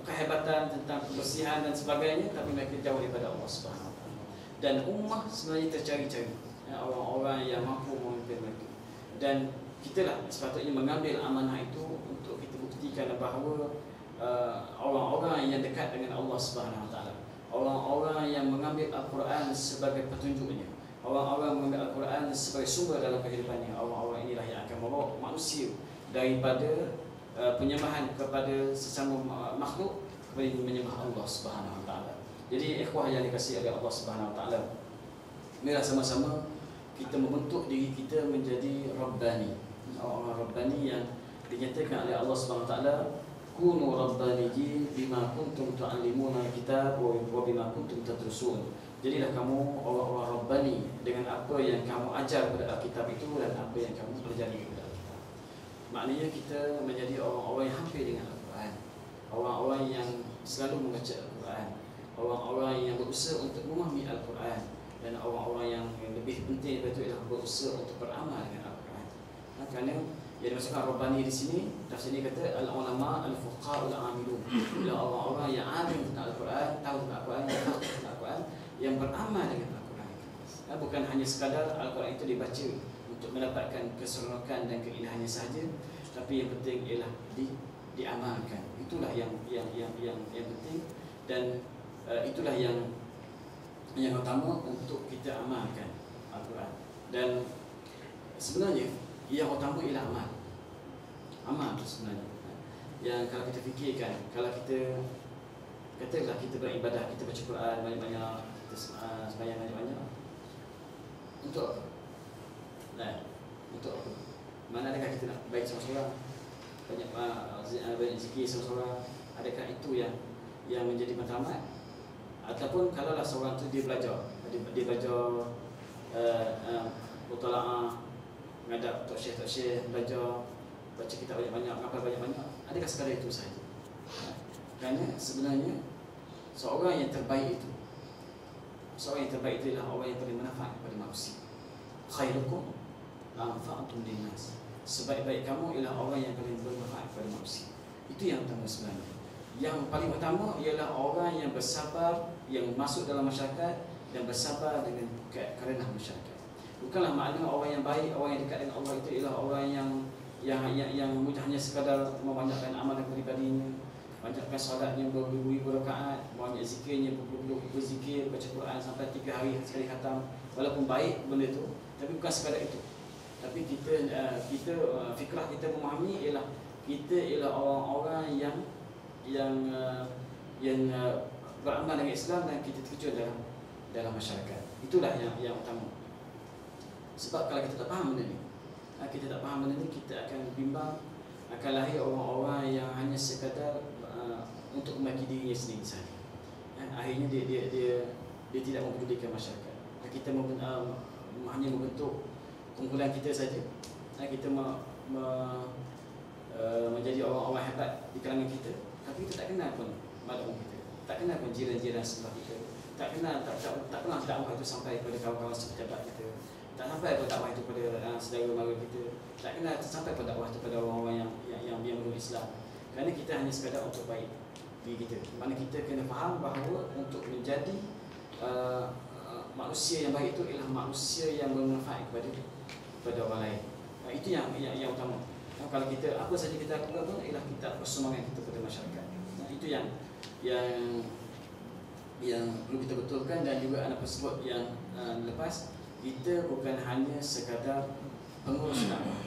kehebatan, tentang kebersihan dan sebagainya, tapi mereka jauh daripada Allah Subhanahu Wa Taala. Dan ummah sebenarnya tercari-cari orang-orang yang mampu memimpin mereka. Dan kitalah sepatutnya mengambil amanah itu untuk kita buktikan bahawa orang-orang yang dekat dengan Allah Subhanahu Wa Taala, orang-orang yang mengambil Al-Quran sebagai petunjuknya, orang-orang mengambil Al-Quran sebagai sumber dalam kehidupannya, orang-orang inilah yang akan membawa manusia daripada penyembahan kepada sesama makhluk kepada menyembah Allah Subhanahu Wa Taala. Jadi ikhwah yang dikasihi oleh Allah Subhanahu Wa Taala, marilah sama-sama kita membentuk diri kita menjadi Rabbani, orang Rabbani yang dinyatakan oleh Allah Subhanahu Wa Taala, kunu rabbaniyyin bima kuntum tu'allimuna kitab wa bima kuntum tadrusun. Jadilah kamu orang-orang Rabbani dengan apa yang kamu ajar pada Alkitab itu dan apa yang kamu pelajari pada Alkitab. Maknanya kita menjadi orang-orang yang hampir dengan Al-Quran, orang-orang yang selalu membaca Al-Quran, orang-orang yang berusaha untuk memahami Al-Quran, dan orang-orang yang lebih penting daripada itu ialah berusaha untuk beramal dengan Al-Quran. Kerana yang dimaksudkan Rabbani di sini, tafsir ini kata al-ulama al-fuqaha al-amilun, ialah orang-orang yang alim tentang Al-Quran, tahu tentang Al-Quran, yang tahu tentang Al-Quran, yang beramal dengan Al-Quran. Bukan hanya sekadar Al-Quran itu dibaca untuk mendapatkan keseronokan dan keindahannya sahaja, tapi yang penting ialah diamalkan. Itulah yang penting, dan itulah yang utama untuk kita amalkan Al-Quran. Dan sebenarnya yang utama ialah amal itu sebenarnya. Yang kalau kita fikirkan, kalau kita katakanlah kita beribadah, kita baca Quran banyak-banyak, kita sembahyang banyak-banyak, untuk apa? Untuk apa? Mana adakah kita nak baik seorang-seorang, banyak zikir seorang-seorang? Adakah itu yang menjadi matlamat? Ataupun kalaulah seorang tu dia belajar mutalaah, mengadap tok syekh, belajar baca kitab banyak-banyak, ngapal banyak-banyak, adakah sekadar itu sahaja? Kerana sebenarnya seorang yang terbaik itu adalah orang yang paling manfaat kepada manusia. Khairukum anfa'ukum linnas. Sebaik-baik kamu ialah orang yang paling bermanfaat kepada manusia. Itu yang utama sebenarnya. Yang paling utama ialah orang yang bersabar, yang masuk dalam masyarakat dan bersabar dengan kerana masyarakat. Bukanlah makna orang yang baik, orang yang dekat dengan Allah itu ialah orang yang mudah hanya sekadar membanyakkan amalan peribadinya, banyakkan solatnya beribu-ribu rakaat, banyak zikirnya berpuluh-puluh zikir, baca Quran sampai 3 hari sekali khatam. Walaupun baik benda itu, tapi bukan sekadar itu. Tapi kita fikrah kita memahami ialah kita ialah orang-orang yang beramal dengan Islam dan kita terjun dalam masyarakat. Itulah yang utama. Sebab kalau kita tak faham benda ni, kita akan bimbang, akan lahir orang-orang yang hanya sekadar untuk memaki dirinya sendiri sahaja. Akhirnya dia tidak mempedulikan masyarakat. Kita hanya membentuk kumpulan kita saja. Kita menjadi orang-orang hebat di kalangan kita, tapi kita tak kenal pun makhluk kita, tak kenal pun jiran-jiran sebelah kita, tak pernah dakwah itu sampai kepada kawan-kawan sepejabat kita, tak sampai pun dakwah itu pada saudara mara kita, tak kenal sampai pun dakwah itu pada orang-orang yang belum Islam. Kerana kita hanya sekadar untuk baik diri kita. Mana kita kena faham bahawa untuk menjadi manusia yang baik itu ialah manusia yang bermanfaat kepada orang lain. Itu yang utama. Kalau kita apa saja kita lakukan pun ialah kita persembahan kita kepada masyarakat. Itu yang perlu kita betulkan. Dan juga anak tersebut yang lepas kita bukan hanya sekadar pengurus dakwah.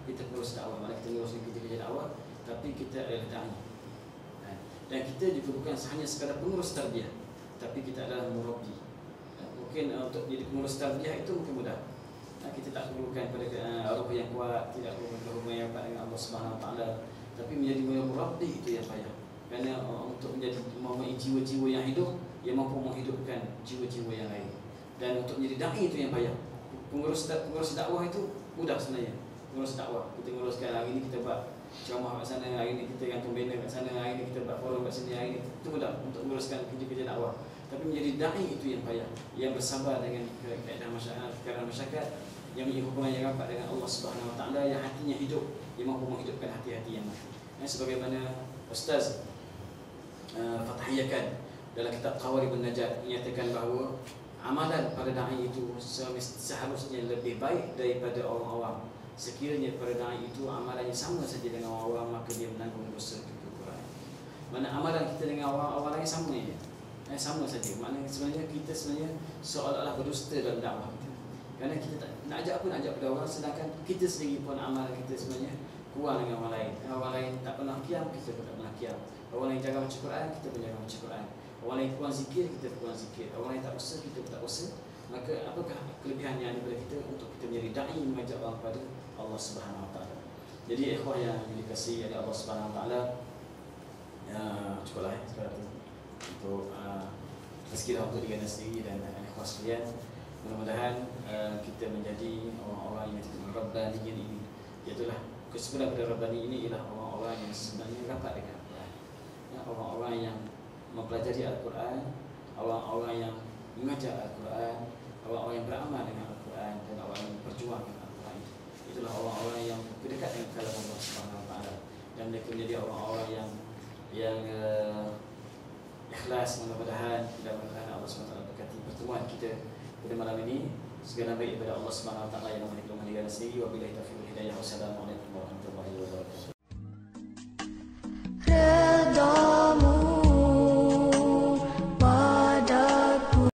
Kita pengurus dakwah, maknanya kita mengurus kerja dakwah, tapi kita adalah da'i. Dan kita juga bukan hanya sekadar pengurus tarbiyah, tapi kita adalah murabbi. Mungkin untuk jadi pengurus tarbiyah itu mungkin mudah. Kita tak perlukan pada ruh yang kuat, tidak perlukan hubungan yang kuat dengan Allah Subhanahu Wa Taala, tapi menjadi murabbi itu yang payah. Kerana untuk menjadi mempunyai jiwa-jiwa yang hidup, yang mampu menghidupkan jiwa-jiwa yang lain. Dan untuk menjadi da'i itu yang payah. Pengurus dakwah itu mudah sebenarnya. Pengurus dakwah, kita menguruskan hari ini kita buat ceramah kat sana, hari ini kita gantung banner kat sana, hari ini kita buat forum kat sini, hari ini itu mudah untuk menguruskan kerja-kerja dakwah. Tapi menjadi da'i itu yang payah, yang bersabar dengan keadaan masyarakat, yang memiliki hubungan yang rapat dengan Allah Subhanahu Wa Taala, yang hatinya hidup, yang mampu menghidupkan hati-hati yang mati. Sebagaimana Ustaz Fatahiyahkan dalam kitab Qawaribun Najat menyatakan bahawa amalan pada da'i itu seharusnya lebih baik daripada orang awam. Sekiranya pada da'i itu amalannya sama saja dengan orang awam, maka dia menanggung dosa kekurangan. Mana amalan kita dengan orang lain sama je, sama saja. Maknanya sebenarnya kita seolah-olah berdusta dalam dakwah. Kerana kita tak nak ajak apa, nak ajak pada orang, sedangkan kita sendiri pun amalan kita sebenarnya kurang dengan orang lain. Orang lain tak pernah qiyam, kita pun tak pernah qiyam. Orang lain jaga baca Quran, kita pun jaga baca Quran. Orang lain kurang zikir, kita kurang zikir. Orang lain tak usaha, kita pun tak usaha. Maka apakah kelebihan yang ada pada kita untuk kita menjadi da'i mengajak orang kepada Allah Subhanahu Wa Taala. Jadi ikhwah yang dikasihi oleh Allah Subhanahu Wa Taala, cukuplah sekarang untuk rezeki untuk diri sendiri dan ikhwah sekalian. Mudah-mudahan kita menjadi orang-orang yang Rabbaniyin ini. Iaitulah kesimpulan pada Rabbani ini ialah orang-orang yang sebenarnya rapat dengan Al-Quran. Orang-orang yang mempelajari Al-Quran, orang-orang yang mengajar Al-Quran, orang-orang yang beramal dengan Al-Quran, dan orang yang berjuang dengan Al-Quran. Itulah orang-orang yang berdekat dengan kalam Allah Subhanahu Wa Taala, dan mereka menjadi orang-orang yang ikhlas. Mudah-mudahan Allah Subhanahu Wa Taala berkati pertemuan kita pada malam ini. Segala baik daripada Allah Subhanahu Wa Taala yang memberikan kemahdiran sendiri. Wabillahi taufiq wal hidayah. Wassalamualaikum warahmatullahi wabarakatuh.